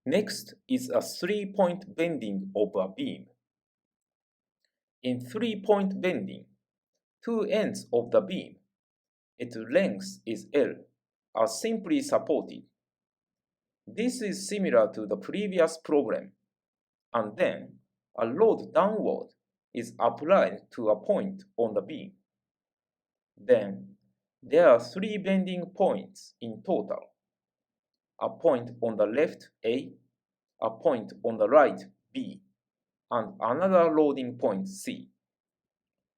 Next is a 3-point bending of a beam. In 3-point bending, two ends of the beam, its length is L, are simply supported. This is similar to the previous problem, and then a load downward is applied to a point on the beam. Then there are 3 bending points in total. A point on the left A, a point on the right B, and another loading point C.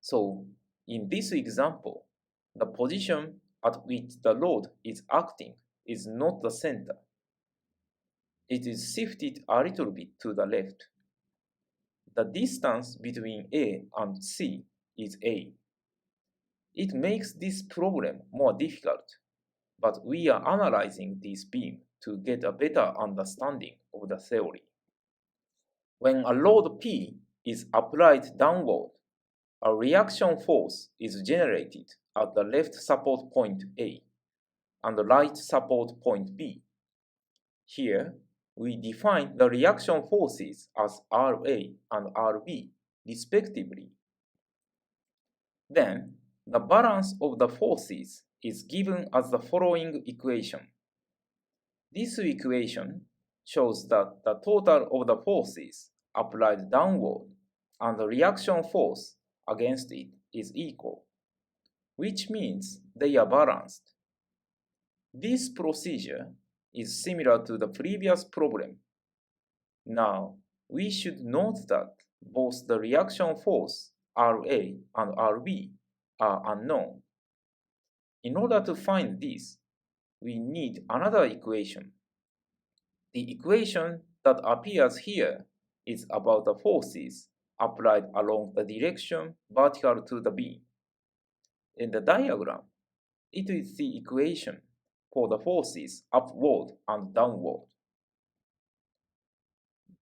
So in this example, the position at which the load is acting is not the center. It is shifted a little bit to the left. The distance between A and C is A. It makes this problem more difficult, but we are analyzing this beam to get a better understanding of the theory. When a load P is applied downward, a reaction force is generated at the left support point A and the right support point B. Here, we define the reaction forces as Ra and Rb, respectively. Then, the balance of the forces is given as the following equation. This equation shows that the total of the forces applied downward and the reaction force against it is equal, which means they are balanced. This procedure is similar to the previous problem. Now, we should note that both the reaction force Ra and Rb are unknown. In order to find this, we need another equation. The equation that appears here is about the forces applied along the direction vertical to the beam. In the diagram, it is the equation for the forces upward and downward.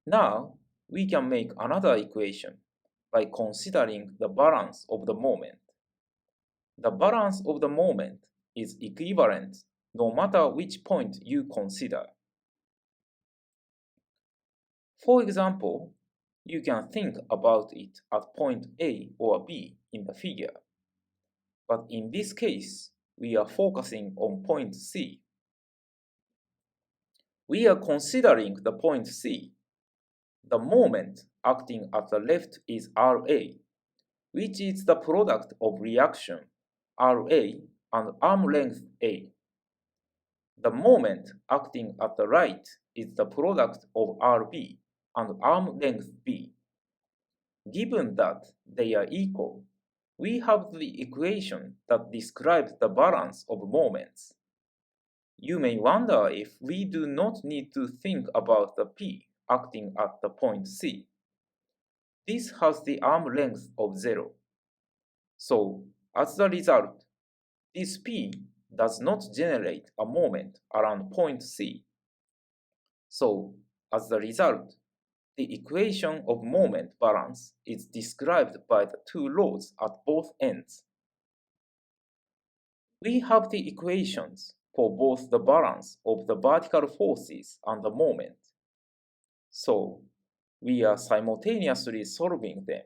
Now, we can make another equation by considering the balance of the moment. The balance of the moment is equivalent no matter which point you consider. For example, you can think about it at point A or B in the figure. But in this case, we are focusing on point C. We are considering the point C. The moment acting at the left is Ra, which is the product of reaction Ra and arm length A. The moment acting at the right is the product of Rb and arm length B. Given that they are equal, we have the equation that describes the balance of moments. You may wonder if we do not need to think about the P acting at the point C. This has the arm length of 0. So, as a result, this P does not generate a moment around point C. So, as a result, the equation of moment balance is described by the two loads at both ends. We have the equations for both the balance of the vertical forces and the moment. So, we are simultaneously solving them.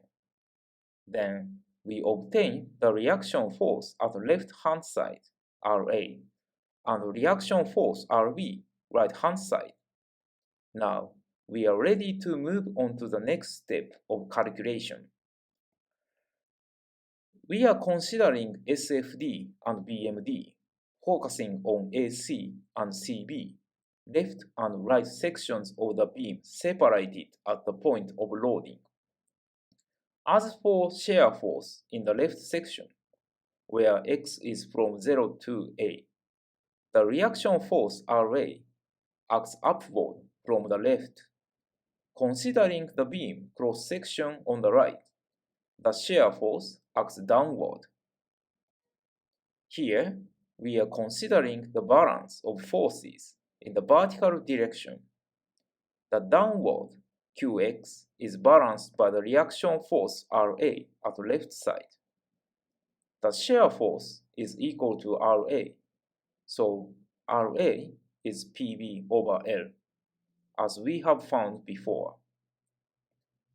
Then, we obtain the reaction force at the left-hand side, Ra, and reaction force Rb, right-hand side. Now, we are ready to move on to the next step of calculation. We are considering SFD and BMD, focusing on AC and CB, left and right sections of the beam separated at the point of loading. As for shear force in the left section, where x is from 0 to A, the reaction force Ra acts upward from the left. Considering the beam cross-section on the right, the shear force acts downward. Here, we are considering the balance of forces in the vertical direction. The downward Qx is balanced by the reaction force Ra at the left side. The shear force is equal to Ra, so Ra is Pb over L. as we have found before.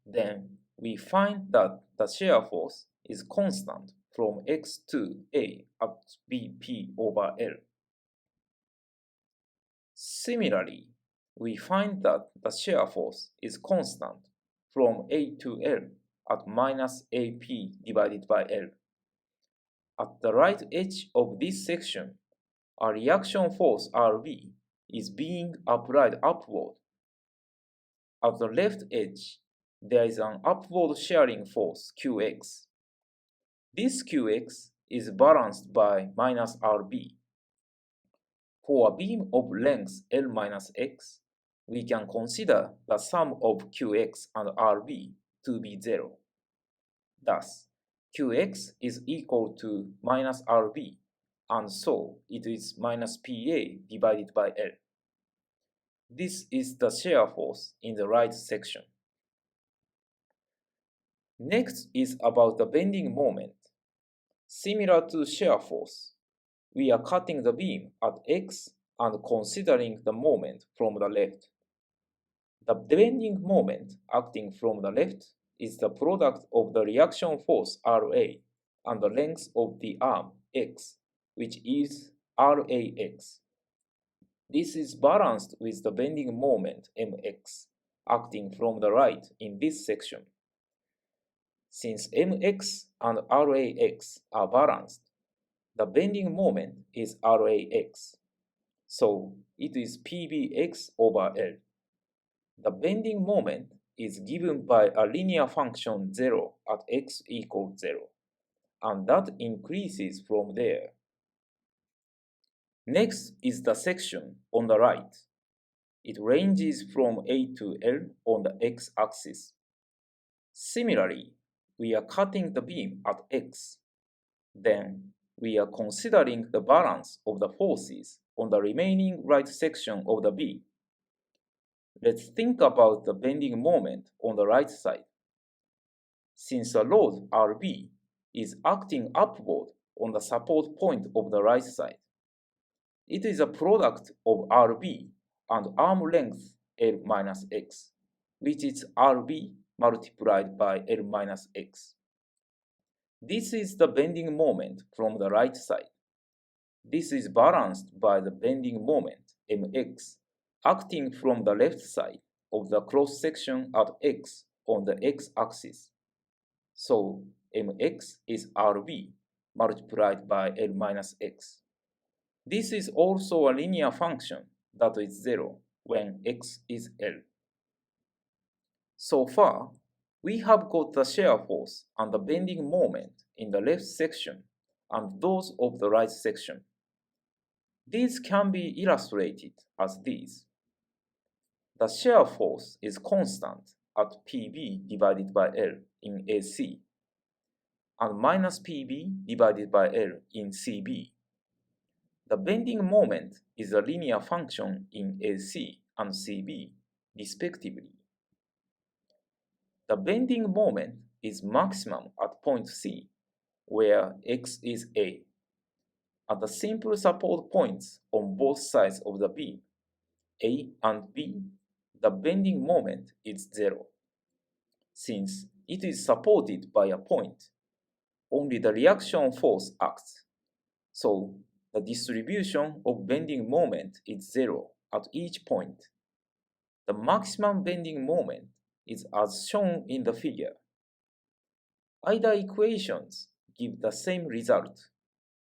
Then we find that the shear force is constant from x to a at Bp over L. Similarly, we find that the shear force is constant from A to L at minus AP divided by L. At the right edge of this section, a reaction force Rb is being applied upward. At the left edge, there is an upward shearing force Qx. This Qx is balanced by minus Rb. For a beam of length L minus x, we can consider the sum of Qx and Rb to be 0. Thus, Qx is equal to minus Rb, and so it is minus Pa divided by L. This is the shear force in the right section. Next is about the bending moment. Similar to shear force, we are cutting the beam at x and considering the moment from the left. The bending moment acting from the left is the product of the reaction force Ra and the length of the arm x, which is Rax. This is balanced with the bending moment Mx acting from the right in this section. Since Mx and Rax are balanced, the bending moment is Rax, so it is Pbx over L. The bending moment is given by a linear function 0 at x equals 0, and that increases from there. Next is the section on the right. It ranges from A to L on the x-axis. Similarly, we are cutting the beam at x. Then, we are considering the balance of the forces on the remaining right section of the beam. Let's think about the bending moment on the right side. Since a load Rb is acting upward on the support point of the right side, it is a product of Rb and arm length L minus x, which is Rb multiplied by L minus x. This is the bending moment from the right side. This is balanced by the bending moment Mx acting from the left side of the cross section at x on the x-axis. So Mx is Rb multiplied by L minus x. This is also a linear function that is 0 when x is L. So far, we have got the shear force and the bending moment in the left section and those of the right section. These can be illustrated as these. The shear force is constant at Pb divided by L in AC and minus Pb divided by L in CB. The bending moment is a linear function in AC and CB, respectively. The bending moment is maximum at point C, where x is A. At the simple support points on both sides of the beam, A and B, the bending moment is 0. Since it is supported by a point, only the reaction force acts. So, the distribution of bending moment is 0 at each point. The maximum bending moment is as shown in the figure. Either equations give the same result.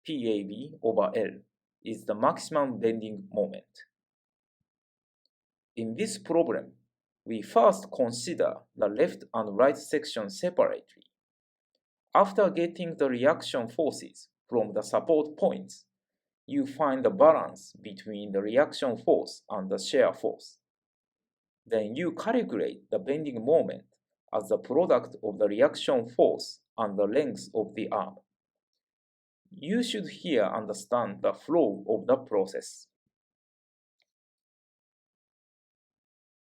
PAB over L is the maximum bending moment. In this problem, we first consider the left and right section separately. After getting the reaction forces from the support points, you find the balance between the reaction force and the shear force. Then you calculate the bending moment as the product of the reaction force and the length of the arm. You should here understand the flow of the process.